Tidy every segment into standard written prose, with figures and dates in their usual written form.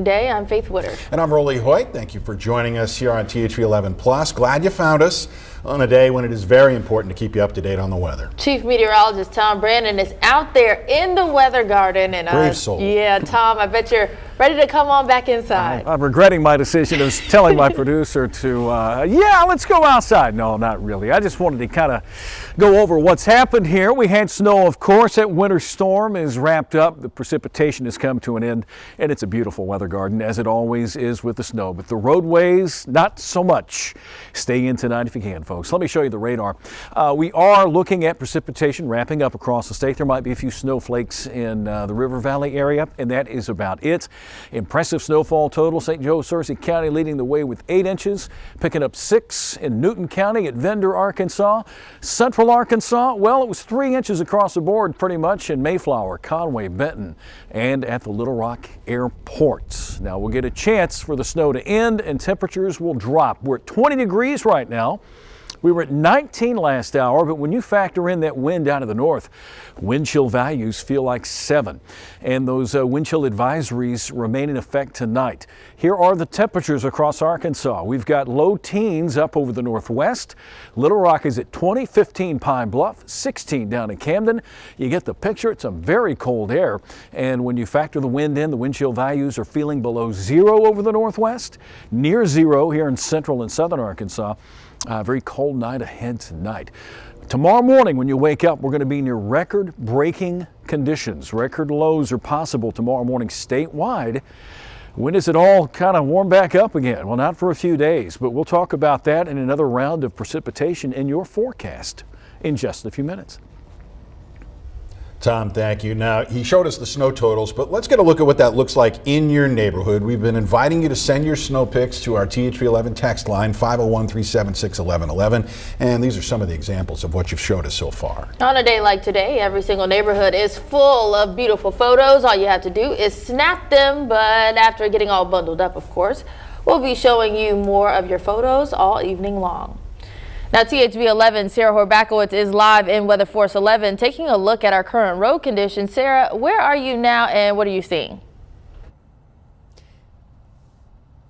Day. I'm Faith Woodard. And I'm Hoyt. Thank you for joining us here on THV11 Plus. Glad you found us on a day when it is very important to keep you up to date on the weather. Chief Meteorologist Tom Brandon is out there in the weather garden. And brave soul. Yeah, Tom, I bet you're ready to come on back inside. I'm regretting my decision of telling my producer to, yeah, let's go outside. No, not really. I just wanted to kind of go over what's happened here. We had snow, of course. That winter storm is wrapped up. The precipitation has come to an end, and it's a beautiful weather garden, as it always is with the snow. But the roadways, not so much. Stay in tonight if you can, folks. Let me show you the radar. We are looking at precipitation ramping up across the state. There might be a few snowflakes in the River Valley area, and that is about it. Impressive snowfall total. St. Joe, Searcy County leading the way with 8 inches, picking up 6 in Newton County at Vendor, Arkansas. Central Arkansas, well, it was 3 inches across the board pretty much in Mayflower, Conway, Benton, and at the Little Rock Airport. Now we'll get a chance for the snow to end and temperatures will drop. We're at 20 degrees right now. We were at 19 last hour, but when you factor in that wind out of the north, wind chill values feel like 7. And those wind chill advisories remain in effect tonight. Here are the temperatures across Arkansas. We've got low teens up over the northwest. Little Rock is at 20, 15 Pine Bluff, 16 down in Camden. You get the picture. It's some very cold air. And when you factor the wind in, the wind chill values are feeling below 0 over the northwest, near 0 here in central and southern Arkansas. Very cold night ahead tonight. Tomorrow morning when you wake up, we're going to be near record-breaking conditions. Record lows are possible tomorrow morning statewide. When does it all kind of warm back up again? Well, not for a few days, but we'll talk about that in another round of precipitation in your forecast in just a few minutes. Tom, thank you. Now, he showed us the snow totals, but let's get a look at what that looks like in your neighborhood. We've been inviting you to send your snow pics to our THV11 text line, 501-376-1111, and these are some of the examples of what you've showed us so far. On a day like today, every single neighborhood is full of beautiful photos. All you have to do is snap them, but after getting all bundled up, of course, we'll be showing you more of your photos all evening long. Now, THV11, Sarah Horbakowitz is live in Weather Force 11, taking a look at our current road conditions. Sarah, where are you now and what are you seeing?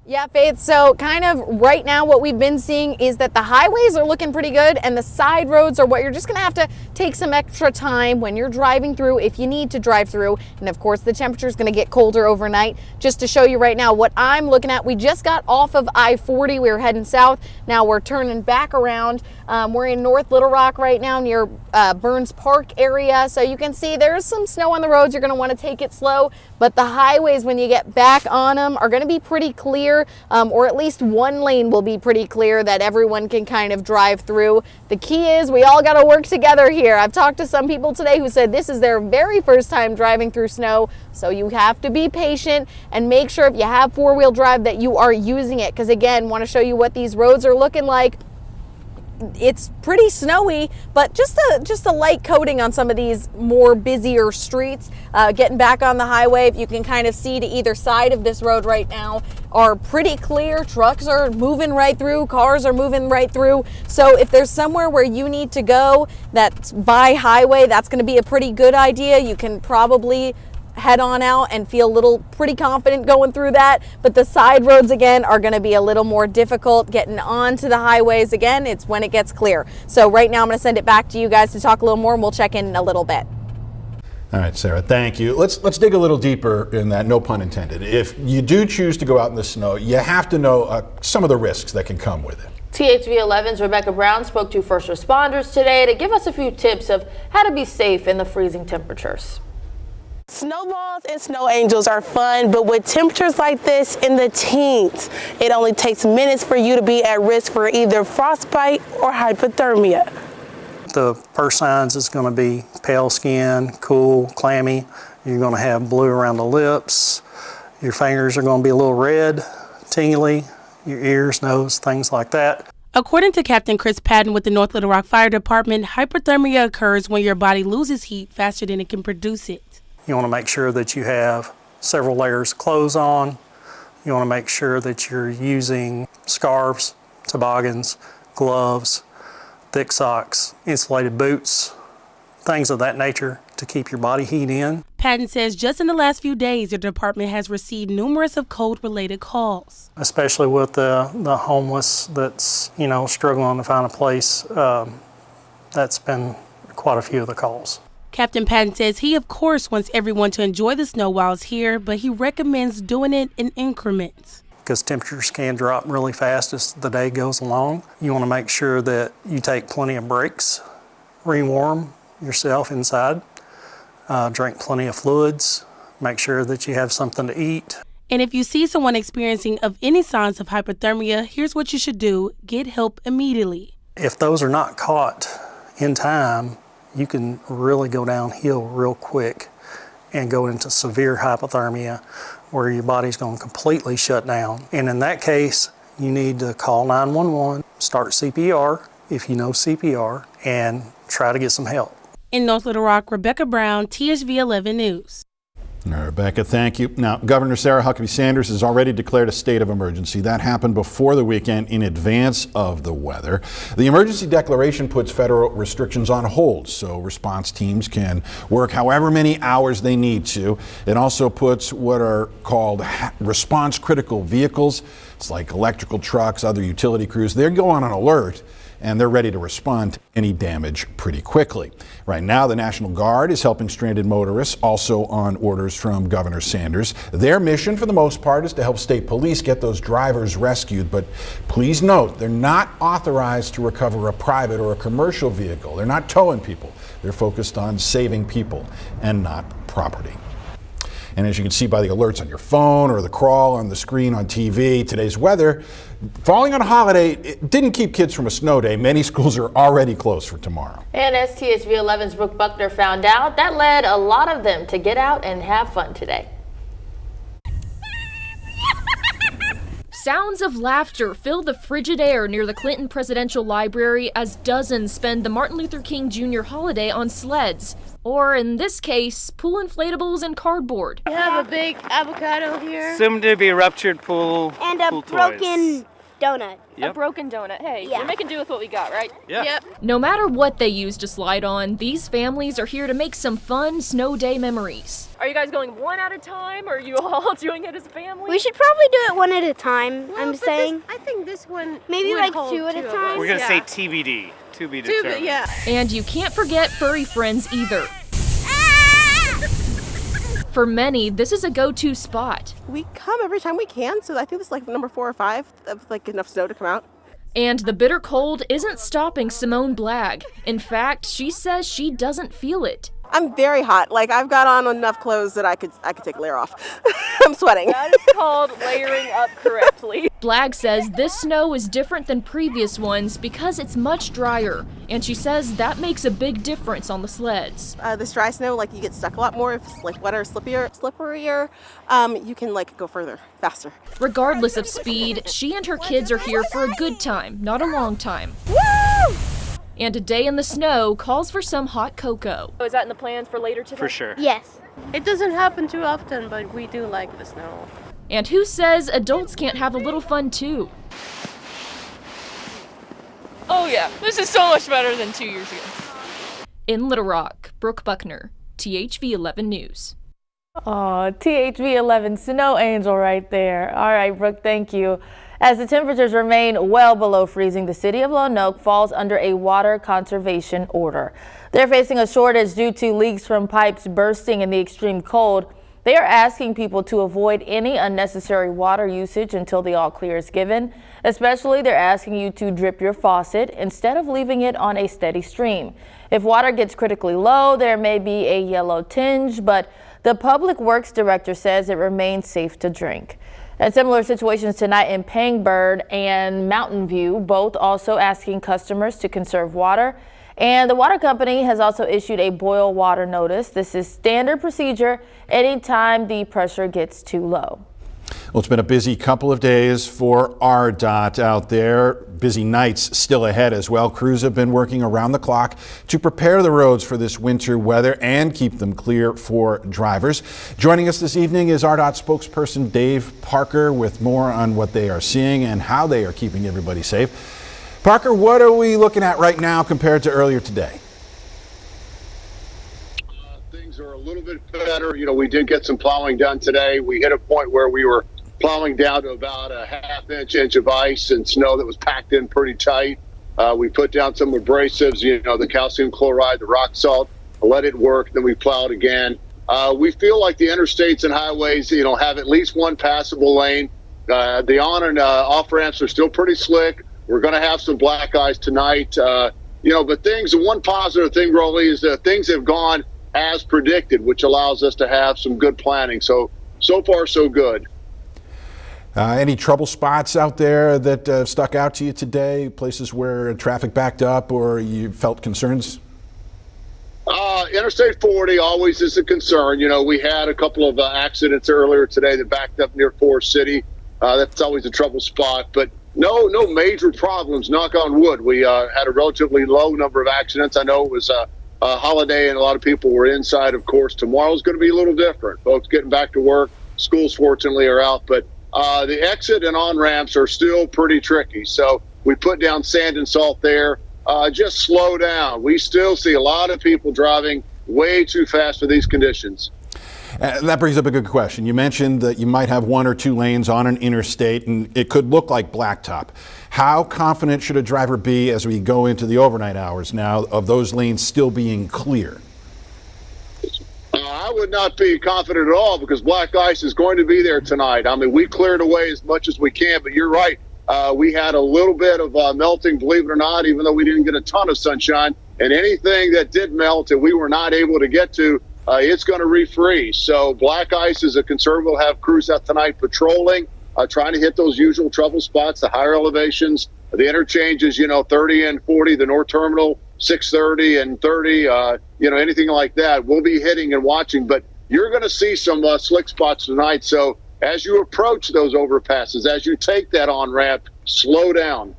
Yeah, Faith, so kind of right now what we've been seeing is that the highways are looking pretty good and the side roads are what you're just going to have to take some extra time when you're driving through if you need to drive through. And of course, the temperature is going to get colder overnight. Just to show you right now what I'm looking at, we just got off of I-40. We were heading south. Now we're turning back around. We're in North Little Rock right now near Burns Park area. So you can see there's some snow on the roads. You're going to want to take it slow. But the highways, when you get back on them, are going to be pretty clear. Or at least one lane will be pretty clear that everyone can kind of drive through. The key is we all got to work together here. I've talked to some people today who said this is their very first time driving through snow, so you have to be patient and make sure if you have four-wheel drive that you are using it, because again, want to show you what these roads are looking like. It's pretty snowy, but just a light coating on some of these more busier streets. Getting back on the highway, if you can kind of see to either side of this road right now, are pretty clear. Trucks are moving right through, cars are moving right through. So if there's somewhere where you need to go that's by highway, that's going to be a pretty good idea. You can probably head on out and feel pretty confident going through that. But the side roads again are going to be a little more difficult. Getting onto the highways again, it's when it gets clear. So right now I'm going to send it back to you guys to talk a little more and we'll check in a little bit. All right, Sarah, thank you. Let's dig a little deeper in that, no pun intended. If you do choose to go out in the snow, you have to know some of the risks that can come with it. THV11's Rebecca Brown spoke to first responders today to give us a few tips of how to be safe in the freezing temperatures. Snowballs and snow angels are fun, but with temperatures like this in the teens, it only takes minutes for you to be at risk for either frostbite or hypothermia. The first signs is going to be pale skin, cool, clammy. You're going to have blue around the lips. Your fingers are going to be a little red, tingly, your ears, nose, things like that. According to Captain Chris Patton with the North Little Rock Fire Department, hypothermia occurs when your body loses heat faster than it can produce it. You want to make sure that you have several layers of clothes on. You want to make sure that you're using scarves, toboggans, gloves, thick socks, insulated boots, things of that nature to keep your body heat in. Patton says just in the last few days, the department has received numerous of cold-related calls. Especially with the homeless that's, struggling to find a place. That's been quite a few of the calls. Captain Patton says he, of course, wants everyone to enjoy the snow while it's here, but he recommends doing it in increments. Because temperatures can drop really fast as the day goes along. You want to make sure that you take plenty of breaks, rewarm yourself inside, drink plenty of fluids, make sure that you have something to eat. And if you see someone experiencing of any signs of hypothermia, here's what you should do. Get help immediately. If those are not caught in time, you can really go downhill real quick and go into severe hypothermia where your body's going to completely shut down. And in that case, you need to call 911, start CPR if you know CPR, and try to get some help. In North Little Rock, Rebecca Brown, THV11 News. All right, Rebecca, thank you. Now, Governor Sarah Huckabee Sanders has already declared a state of emergency. That happened before the weekend in advance of the weather. The emergency declaration puts federal restrictions on hold, so response teams can work however many hours they need to. It also puts what are called response critical vehicles. It's like electrical trucks, other utility crews. They're going on alert, and they're ready to respond to any damage pretty quickly. Right now, the National Guard is helping stranded motorists, also on orders from Governor Sanders. Their mission, for the most part, is to help state police get those drivers rescued. But please note, they're not authorized to recover a private or a commercial vehicle. They're not towing people. They're focused on saving people and not property. And as you can see by the alerts on your phone or the crawl on the screen on TV, today's weather, falling on a holiday, it didn't keep kids from a snow day. Many schools are already closed for tomorrow. And as THV11's Brooke Buckner found out, that led a lot of them to get out and have fun today. Sounds of laughter fill the frigid air near the Clinton Presidential Library as dozens spend the Martin Luther King Jr. holiday on sleds. Or, in this case, pool inflatables and cardboard. We have a big avocado here. Soon to be a ruptured pool. And a pool broken donut. Yep. A broken donut. Hey, we're making do with what we got, right? Yeah. Yep. No matter what they use to slide on, these families are here to make some fun snow day memories. Are you guys going one at a time, or are you all doing it as a family? We should probably do it one at a time, I'm saying. I think this one Maybe would like hold two at a of time. us. We're going to say TBD. To be determined. Yeah. And you can't forget furry friends either. For many, this is a go-to spot. We come every time we can, so I think this is like number 4 or 5 of like enough snow to come out. And the bitter cold isn't stopping Simone Blagg. In fact, she says she doesn't feel it. I'm very hot. Like I've got on enough clothes that I could take a layer off. I'm sweating. That is called layering up correctly. Blagg says this snow is different than previous ones because it's much drier, and she says that makes a big difference on the sleds. This dry snow, like you get stuck a lot more. If it's like wetter, slipperier, you can like go further, faster. Regardless of speed, she and her kids are here for a good time, not a long time. Woo! And a day in the snow calls for some hot cocoa. Oh, is that in the plans for later today? For sure. Yes. It doesn't happen too often, but we do like the snow. And who says adults can't have a little fun too? Oh yeah, this is so much better than 2 years ago. In Little Rock, Brooke Buckner, THV11 News. Oh, THV11 snow angel right there. All right, Brooke, thank you. As the temperatures remain well below freezing, the city of Lonoke falls under a water conservation order. They're facing a shortage due to leaks from pipes bursting in the extreme cold. They are asking people to avoid any unnecessary water usage until the all clear is given. Especially, they're asking you to drip your faucet instead of leaving it on a steady stream. If water gets critically low, there may be a yellow tinge, but the Public Works Director says it remains safe to drink. And similar situations tonight in Pangbird and Mountain View, both also asking customers to conserve water. And the water company has also issued a boil water notice. This is standard procedure anytime the pressure gets too low. Well, it's been a busy couple of days for RDOT out there. Busy nights still ahead as well. Crews have been working around the clock to prepare the roads for this winter weather and keep them clear for drivers. Joining us this evening is RDOT spokesperson Dave Parker with more on what they are seeing and how they are keeping everybody safe. Parker, what are we looking at right now compared to earlier today? better. You know, we did get some plowing done today. We hit a point where we were plowing down to about a half-inch of ice and snow that was packed in pretty tight. We put down some abrasives, you know, the calcium chloride, the rock salt, let it work. Then we plowed again. We feel like the interstates and highways, you know, have at least one passable lane. The on and off ramps are still pretty slick. We're going to have some black ice tonight. You know, but the one positive thing, Rolly, is that things have gone as predicted, which allows us to have some good planning. So far, so good. Any trouble spots out there that stuck out to you today? Places where traffic backed up or you felt concerns? Interstate 40 always is a concern. You know, we had a couple of accidents earlier today that backed up near Forest City. That's always a trouble spot, but no major problems, knock on wood. We had a relatively low number of accidents. I know it was a holiday and a lot of people were inside. Of course, tomorrow's going to be a little different. Folks getting back to work. Schools, fortunately, are out, but the exit and on-ramps are still pretty tricky. So we put down sand and salt there. Just slow down. We still see a lot of people driving way too fast for these conditions. That brings up a good question. You mentioned that you might have one or two lanes on an interstate and it could look like blacktop. How confident should a driver be as we go into the overnight hours now of those lanes still being clear? I would not be confident at all because black ice is going to be there tonight. I mean, we cleared away as much as we can, but you're right. We had a little bit of melting, believe it or not, even though we didn't get a ton of sunshine. And anything that did melt and we were not able to get to, it's going to refreeze. So black ice is a concern. We'll have crews out tonight patrolling, trying to hit those usual trouble spots, the higher elevations, the interchanges, you know, 30 and 40, the North Terminal, 630 and 30, you know, anything like that. We'll be hitting and watching, but you're going to see some slick spots tonight. So as you approach those overpasses, as you take that on-ramp, slow down.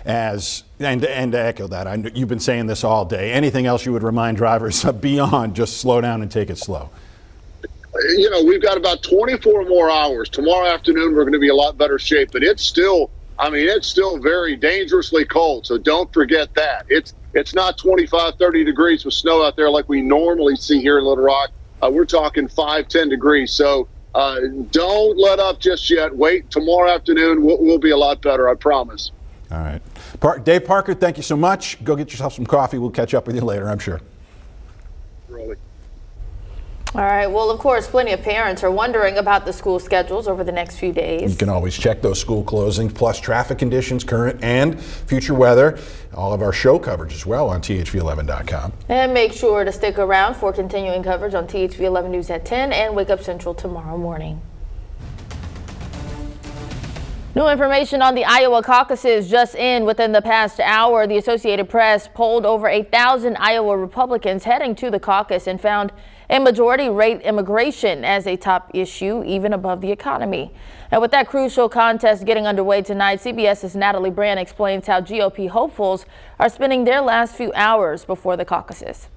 And to echo that, you've been saying this all day. Anything else you would remind drivers beyond just slow down and take it slow? You know, we've got about 24 more hours. Tomorrow afternoon, we're going to be a lot better shape, but it's still very dangerously cold. So don't forget that. It's not 25, 30 degrees with snow out there like we normally see here in Little Rock. We're talking 5, 10 degrees. So don't let up just yet. Wait, tomorrow afternoon, we'll be a lot better, I promise. All right. Dave Parker, thank you so much. Go get yourself some coffee. We'll catch up with you later, I'm sure. Really. All right. Well, of course, plenty of parents are wondering about the school schedules over the next few days. You can always check those school closings, plus traffic conditions, current and future weather. All of our show coverage as well on THV11.com. And make sure to stick around for continuing coverage on THV11 News at 10 and Wake Up Central tomorrow morning. New information on the Iowa caucuses just in within the past hour. The Associated Press polled over 1,000 Iowa Republicans heading to the caucus and found a majority rate immigration as a top issue, even above the economy. And with that crucial contest getting underway tonight, CBS's Natalie Brand explains how GOP hopefuls are spending their last few hours before the caucuses.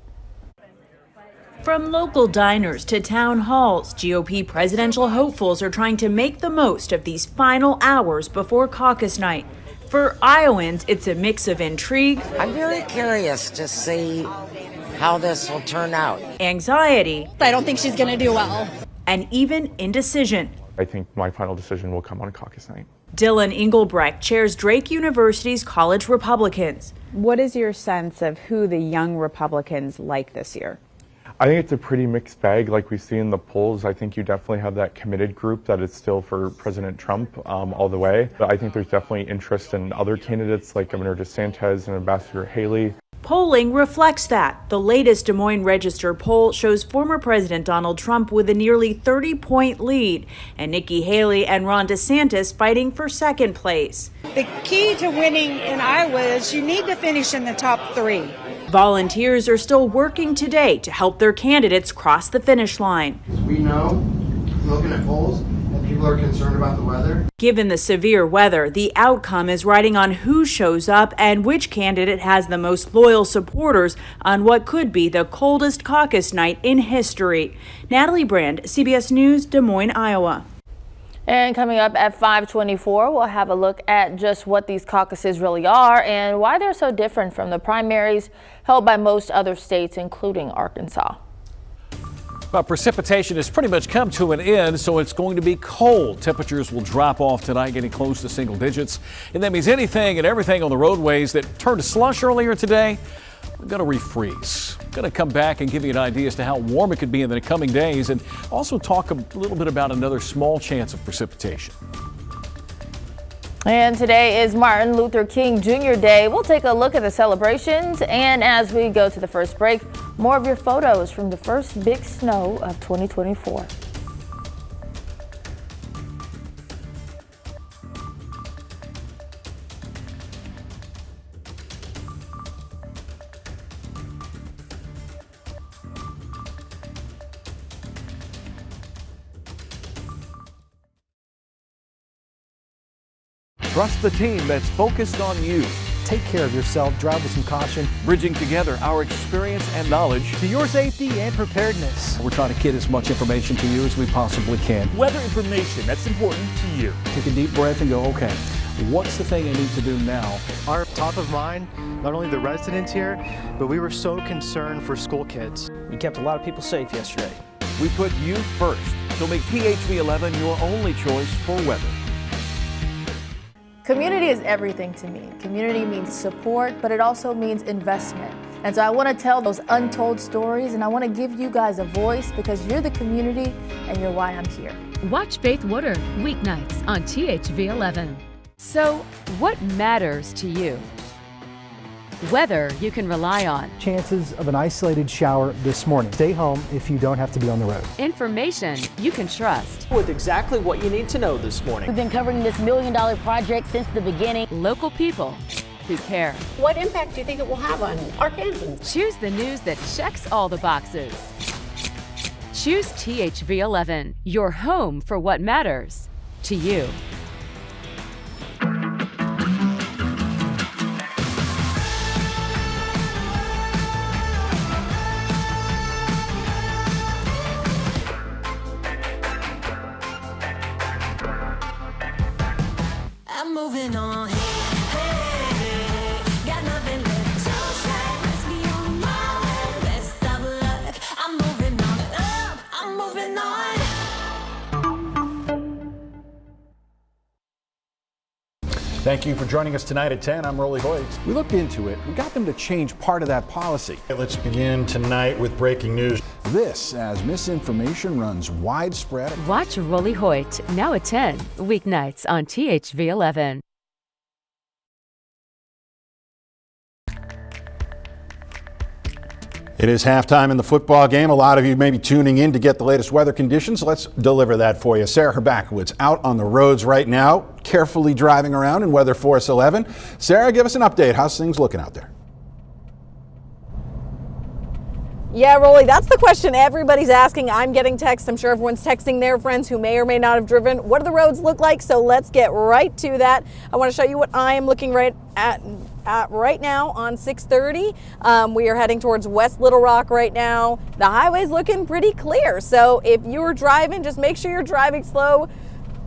From local diners to town halls, GOP presidential hopefuls are trying to make the most of these final hours before caucus night. For Iowans, it's a mix of intrigue. I'm very curious to see how this will turn out. Anxiety. I don't think she's going to do well. And even indecision. I think my final decision will come on caucus night. Dylan Engelbrecht chairs Drake University's College Republicans. What is your sense of who the young Republicans like this year? I think it's a pretty mixed bag like we see in the polls. I think you definitely have that committed group that is still for President Trump all the way. But I think there's definitely interest in other candidates like Governor DeSantis and Ambassador Haley. Polling reflects that. The latest Des Moines Register poll shows former President Donald Trump with a nearly 30-point lead, and Nikki Haley and Ron DeSantis fighting for second place. The key to winning in Iowa is you need to finish in the top 3. Volunteers are still working today to help their candidates cross the finish line. We know, looking at polls, that people are concerned about the weather. Given the severe weather, the outcome is riding on who shows up and which candidate has the most loyal supporters on what could be the coldest caucus night in history. Natalie Brand, CBS News, Des Moines, Iowa. And coming up at 5:24, we'll have a look at just what these caucuses really are and why they're so different from the primaries held by most other states, including Arkansas. Well, precipitation has pretty much come to an end, so it's going to be cold. Temperatures will drop off tonight, getting close to single digits. And that means anything and everything on the roadways that turned to slush earlier today are going to refreeze. Going to come back and give you an idea as to how warm it could be in the coming days, and also talk a little bit about another small chance of precipitation. And today is Martin Luther King Jr. Day. We'll take a look at the celebrations, and as we go to the first break, more of your photos from the first big snow of 2024. Trust the team that's focused on you. Take care of yourself, drive with some caution. Bridging together our experience and knowledge to your safety and preparedness. We're trying to get as much information to you as we possibly can. Weather information that's important to you. Take a deep breath and go, okay, what's the thing I need to do now? Our top of mind, not only the residents here, but we were so concerned for school kids. We kept a lot of people safe yesterday. We put you first, so make THV11 your only choice for weather. Community is everything to me. Community means support, but it also means investment. And so I want to tell those untold stories, and I want to give you guys a voice because you're the community and you're why I'm here. Watch Faith Woodard weeknights on THV11. So, what matters to you? Weather you can rely on. Chances of an isolated shower this morning. Stay home if you don't have to be on the road. Information you can trust. With exactly what you need to know this morning. We've been covering this $1 million project since the beginning. Local people who care. What impact do you think it will have on Arkansans? Choose the news that checks all the boxes. Choose THV11, your home for what matters to you. I'm moving on. Hey, got nothing left to say. Let's be on my way. Best of luck. I'm moving on. I'm moving on. Thank you for joining us tonight at 10. I'm Rolly Hoyt. We looked into it. We got them to change part of that policy. Let's begin tonight with breaking news. This as misinformation runs widespread. Watch Rolly Hoyt now at 10, weeknights on THV11. It is halftime in the football game. A lot of you may be tuning in to get the latest weather conditions. Let's deliver that for you. Sarah Herbakowitz out on the roads right now, carefully driving around in Weather Force 11. Sarah, give us an update. How's things looking out there? Yeah, Rolly, that's the question everybody's asking. I'm getting texts. I'm sure everyone's texting their friends who may or may not have driven. What do the roads look like? So let's get right to that. I want to show you what I am looking right at right now on 630. We are heading towards West Little Rock right now. The highway's looking pretty clear. So if you're driving, just make sure you're driving slow.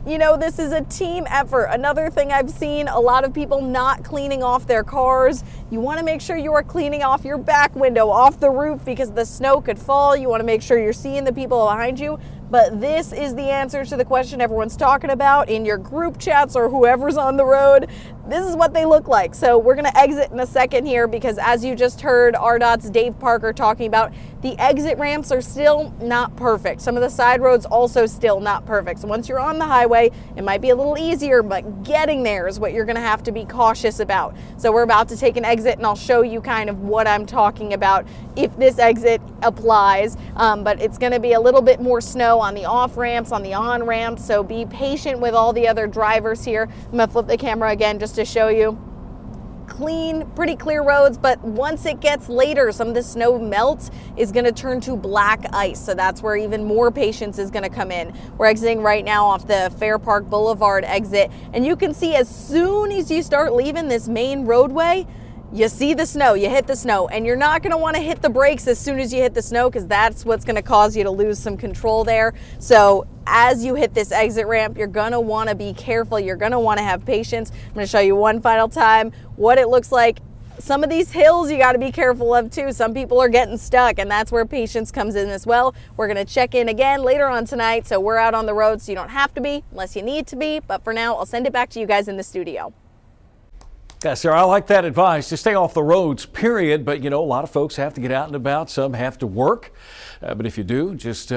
You know, this is a team effort. Another thing I've seen, a lot of people not cleaning off their cars. You want to make sure you are cleaning off your back window, off the roof, because the snow could fall. You want to make sure you're seeing the people behind you. But this is the answer to the question everyone's talking about in your group chats or whoever's on the road. This is what they look like. So we're going to exit in a second here because as you just heard RDOT's Dave Parker talking about, the exit ramps are still not perfect. Some of the side roads also still not perfect. So once you're on the highway, it might be a little easier, but getting there is what you're going to have to be cautious about. So we're about to take an exit and I'll show you kind of what I'm talking about if this exit applies. But it's going to be a little bit more snow on the off ramps, on the on ramps. So be patient with all the other drivers here. I'm going to flip the camera again just to show you. Clean, pretty clear roads, but once it gets later, some of the snow melts is going to turn to black ice. So that's where even more patience is going to come in. We're exiting right now off the Fair Park Boulevard exit. And you can see as soon as you start leaving this main roadway, you see the snow, you hit the snow, and you're not going to want to hit the brakes as soon as you hit the snow because that's what's going to cause you to lose some control there. So as you hit this exit ramp, you're going to want to be careful. You're going to want to have patience. I'm going to show you one final time what it looks like some of these hills you got to be careful of too. Some people are getting stuck, and that's where patience comes in as well. We're going to check in again later on tonight, so we're out on the road, so you don't have to be unless you need to be. But for now, I'll send it back to you guys in the studio. Yeah, Sarah, I like that advice. Just stay off the roads, period. But, you know, a lot of folks have to get out and about. Some have to work. But if you do, just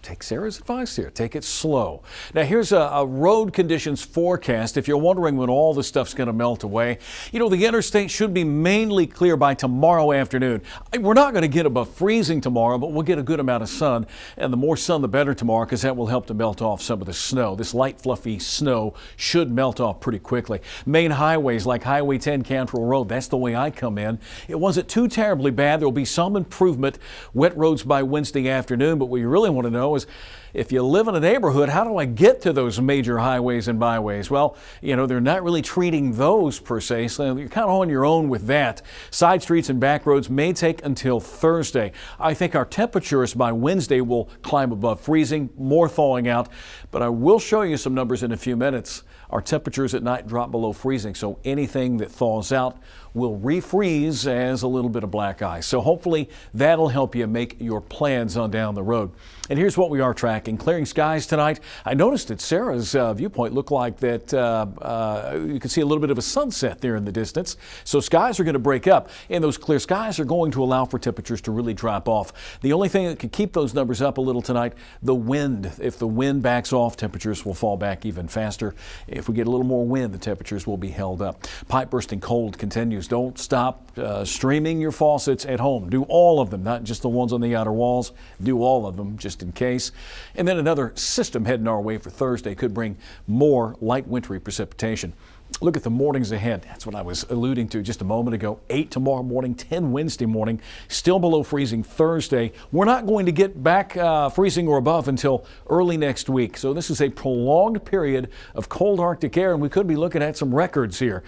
take Sarah's advice here. Take it slow. Now, here's a road conditions forecast. If you're wondering when all this stuff's going to melt away, you know, the interstate should be mainly clear by tomorrow afternoon. We're not going to get above freezing tomorrow, but we'll get a good amount of sun. And the more sun, the better tomorrow, because that will help to melt off some of the snow. This light, fluffy snow should melt off pretty quickly. Main highways like Highway 10 Cantrell Road, that's the way I come in. It wasn't too terribly bad. There will be some improvement. Wet roads by Wednesday afternoon, but what you really want to know is if you live in a neighborhood, how do I get to those major highways and byways? Well, you know, they're not really treating those per se, so you're kind of on your own with that. Side streets and back roads may take until Thursday. I think our temperatures by Wednesday will climb above freezing, more thawing out, but I will show you some numbers in a few minutes. Our temperatures at night drop below freezing, so anything that thaws out will refreeze as a little bit of black ice. So hopefully that'll help you make your plans on down the road. And here's what we are tracking. Clearing skies tonight. I noticed at Sarah's viewpoint looked like that you can see a little bit of a sunset there in the distance. So skies are going to break up, and those clear skies are going to allow for temperatures to really drop off. The only thing that could keep those numbers up a little tonight, the wind. If the wind backs off, temperatures will fall back even faster. If we get a little more wind, the temperatures will be held up. Pipe bursting cold continues. Don't stop streaming your faucets at home. Do all of them, not just the ones on the outer walls. Do all of them just in case. And then another system heading our way for Thursday could bring more light wintry precipitation. Look at the mornings ahead. That's what I was alluding to just a moment ago. 8 tomorrow morning, 10 Wednesday morning, still below freezing Thursday. We're not going to get back freezing or above until early next week. So this is a prolonged period of cold Arctic air, and we could be looking at some records here.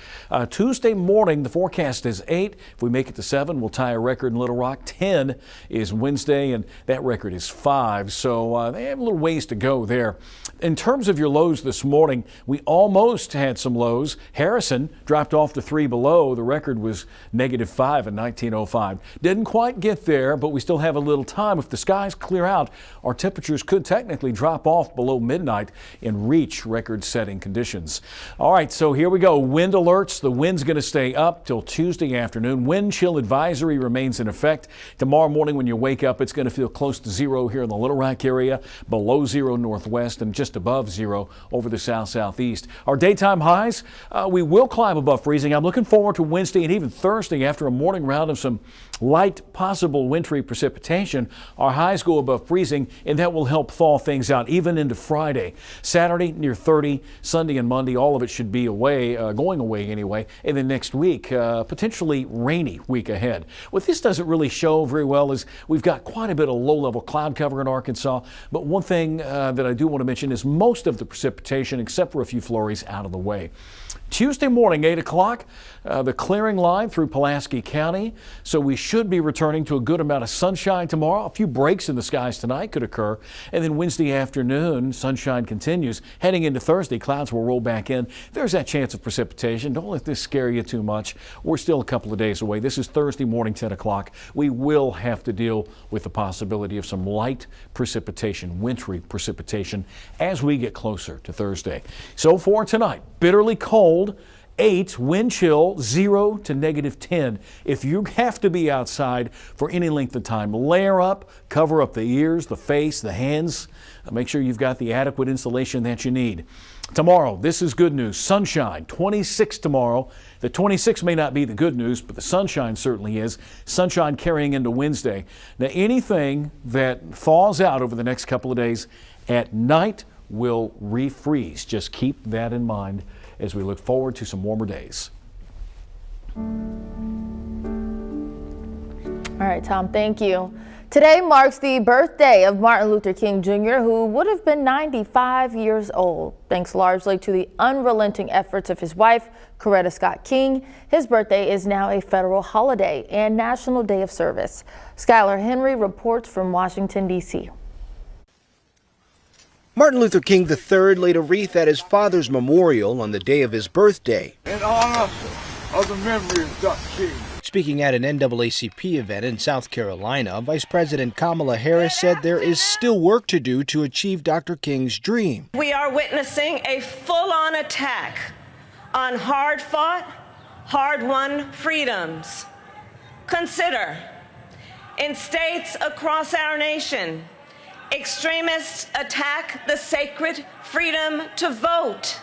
Tuesday morning, the forecast is 8. If we make it to 7, we'll tie a record in Little Rock. 10 is Wednesday, and that record is 5. So they have a little ways to go there. In terms of your lows this morning, we almost had some lows. Harrison dropped off to 3 below. The record was -5 in 1905. Didn't quite get there, but we still have a little time. If the skies clear out, our temperatures could technically drop off below midnight and reach record-setting conditions. All right, so here we go. Wind alerts. The wind's going to stay up till Tuesday afternoon. Wind chill advisory remains in effect. Tomorrow morning when you wake up, it's going to feel close to 0 here in the Little Rock area, below 0 northwest, and just above 0 over the south-southeast. Our daytime highs, we will climb above freezing. I'm looking forward to Wednesday and even Thursday after a morning round of some light, possible wintry precipitation. Our highs go above freezing, and that will help thaw things out even into Friday. Saturday near 30, Sunday and Monday, all of it should be away, going away anyway. And then next week, potentially rainy week ahead. What this doesn't really show very well is we've got quite a bit of low-level cloud cover in Arkansas. But one thing that I do want to mention is most of the precipitation, except for a few flurries, out of the way. Tuesday morning, 8 o'clock, the clearing line through Pulaski County. So we should be returning to a good amount of sunshine tomorrow. A few breaks in the skies tonight could occur. And then Wednesday afternoon, sunshine continues. Heading into Thursday, clouds will roll back in. There's that chance of precipitation. Don't let this scare you too much. We're still a couple of days away. This is Thursday morning, 10 o'clock. We will have to deal with the possibility of some light precipitation, wintry precipitation, as we get closer to Thursday. So for tonight, bitterly cold. 8, wind chill, 0 to -10. If you have to be outside for any length of time, layer up, cover up the ears, the face, the hands. Make sure you've got the adequate insulation that you need. Tomorrow, this is good news. Sunshine, 26 tomorrow. The 26 may not be the good news, but the sunshine certainly is. Sunshine carrying into Wednesday. Now, anything that thaws out over the next couple of days at night will refreeze. Just keep that in mind as we look forward to some warmer days. All right, Tom, thank you. Today marks the birthday of Martin Luther King Jr., who would have been 95 years old. Thanks largely to the unrelenting efforts of his wife, Coretta Scott King, his birthday is now a federal holiday and National Day of Service. Skylar Henry reports from Washington, D.C. Martin Luther King III laid a wreath at his father's memorial on the day of his birthday. In honor of the memory of Dr. King, Speaking at an NAACP event in South Carolina, Vice President Kamala Harris said there is still work to do to achieve Dr. King's dream. We are witnessing a full-on attack on hard-fought, hard-won freedoms. Consider, in states across our nation, extremists attack the sacred freedom to vote.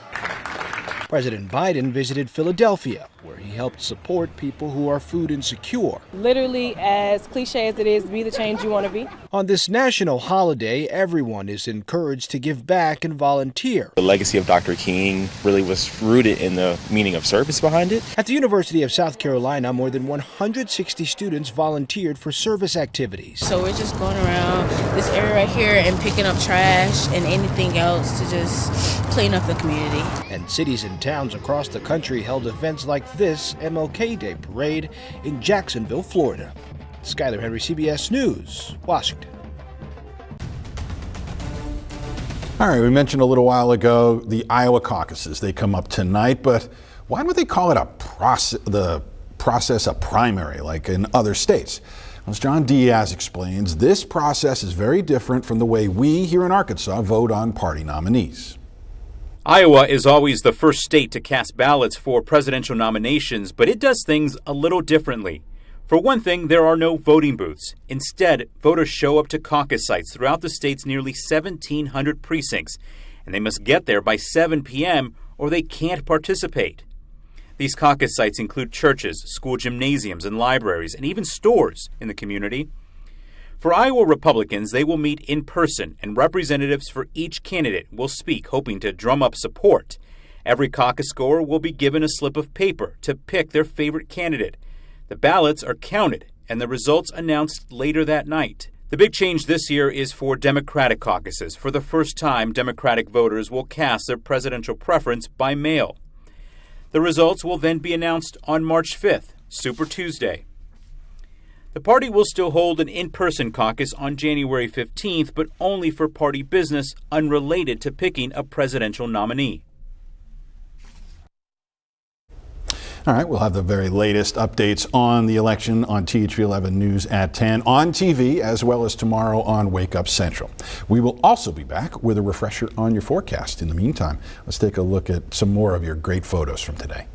President Biden visited Philadelphia, where he helped support people who are food insecure. Literally, as cliche as it is, be the change you want to be. On this national holiday, everyone is encouraged to give back and volunteer. The legacy of Dr. King really was rooted in the meaning of service behind it. At the University of South Carolina, more than 160 students volunteered for service activities. So we're just going around this area right here and picking up trash and anything else to just clean up the community. And cities and towns across the country held events like this MLK Day Parade in Jacksonville, Florida. Skyler Henry, CBS News, Washington. All right, we mentioned a little while ago the Iowa caucuses. They come up tonight, but why would they call it the process a primary like in other states? As John Diaz explains, this process is very different from the way we here in Arkansas vote on party nominees. Iowa is always the first state to cast ballots for presidential nominations, but it does things a little differently. For one thing, there are no voting booths. Instead, voters show up to caucus sites throughout the state's nearly 1,700 precincts, and they must get there by 7 p.m. or they can't participate. These caucus sites include churches, school gymnasiums, and libraries, and even stores in the community. For Iowa Republicans, they will meet in person, and representatives for each candidate will speak, hoping to drum up support. Every caucus goer will be given a slip of paper to pick their favorite candidate. The ballots are counted, and the results announced later that night. The big change this year is for Democratic caucuses. For the first time, Democratic voters will cast their presidential preference by mail. The results will then be announced on March 5th, Super Tuesday. The party will still hold an in-person caucus on January 15th, but only for party business unrelated to picking a presidential nominee. All right, we'll have the very latest updates on the election on THV11 News at 10 on TV, as well as tomorrow on Wake Up Central. We will also be back with a refresher on your forecast. In the meantime, let's take a look at some more of your great photos from today.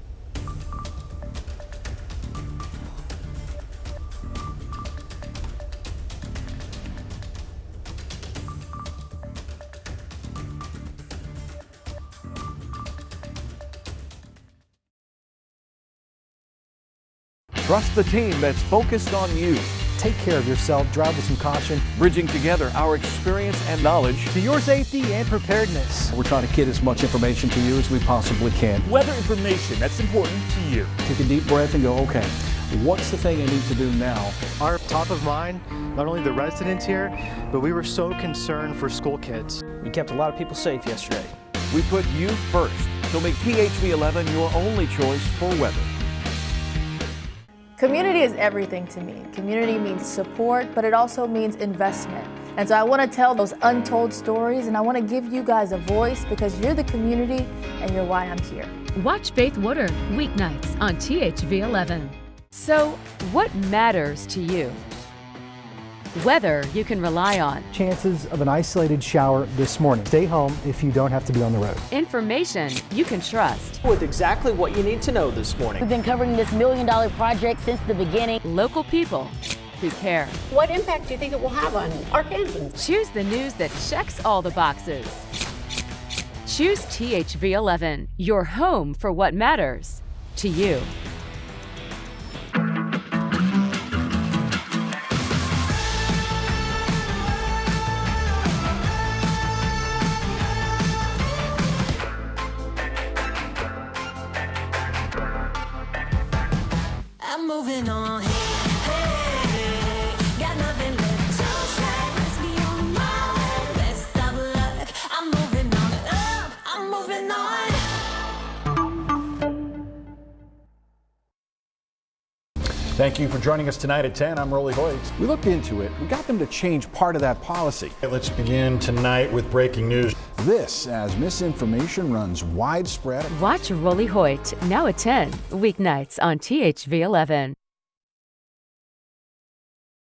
Trust the team that's focused on you. Take care of yourself, drive with some caution. Bridging together our experience and knowledge to your safety and preparedness. We're trying to get as much information to you as we possibly can. Weather information that's important to you. Take a deep breath and go, okay, what's the thing I need to do now? Our top of mind, not only the residents here, but we were so concerned for school kids. We kept a lot of people safe yesterday. We put you first, so make THV11 your only choice for weather. Community is everything to me. Community means support, but it also means investment. And so I want to tell those untold stories, and I want to give you guys a voice because you're the community and you're why I'm here. Watch Faith Woodard weeknights on THV11. So, what matters to you? Weather you can rely on. Chances of an isolated shower this morning. Stay home if you don't have to be on the road. Information you can trust. With exactly what you need to know this morning. We've been covering this $1 million project since the beginning. Local people who care. What impact do you think it will have on Arkansans? Choose the news that checks all the boxes. Choose THV11, your home for what matters to you. I'm moving on. Hey, got nothing left to say. Let's be on my way. Best of luck. I'm moving on. I'm moving on. Thank you for joining us tonight at 10. I'm Rolly Hoyt. We looked into it. We got them to change part of that policy. Let's begin tonight with breaking news. This as misinformation runs widespread. Watch Rolly Hoyt now at 10 weeknights on THV11.